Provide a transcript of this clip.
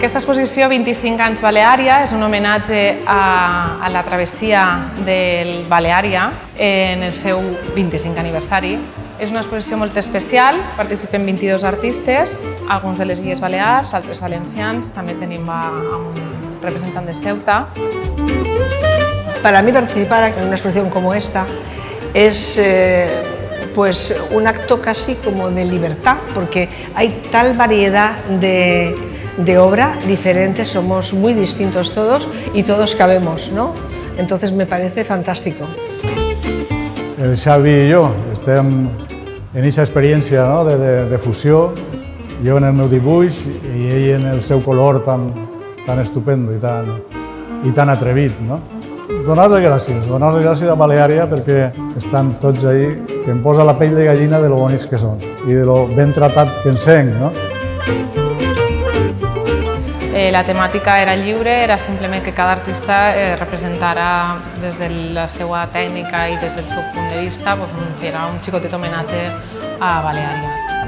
Aquesta exposició 25 anys Baleària és un homenatge a la travessia del Baleària en el seu 25 aniversari. És una exposició molt especial, participen 22 artistes, alguns de les Illes Balears, altres valencians, també tenim un representant de Ceuta. Para mí participar en una exposición como esta es pues un acto casi como de libertad, porque hay tal variedad de obra diferente, somos muy distintos todos y todos cabemos, ¿no? Entonces me parece fantástico. El Xavi i jo estem en aquesta experiència de fusió, jo en el meu dibuix i ell en el seu color tan estupendo i tan atrevit. Donar-li gràcies a Baleària perquè estan tots ahí, que em posa la pell de gallina de lo bonics que són i de lo ben tratat que ens sent. La temàtica era lliure, era simplement que cada artista representara des de la seva tècnica i des del seu punt de vista, fera un xicotet homenatge a Baleària.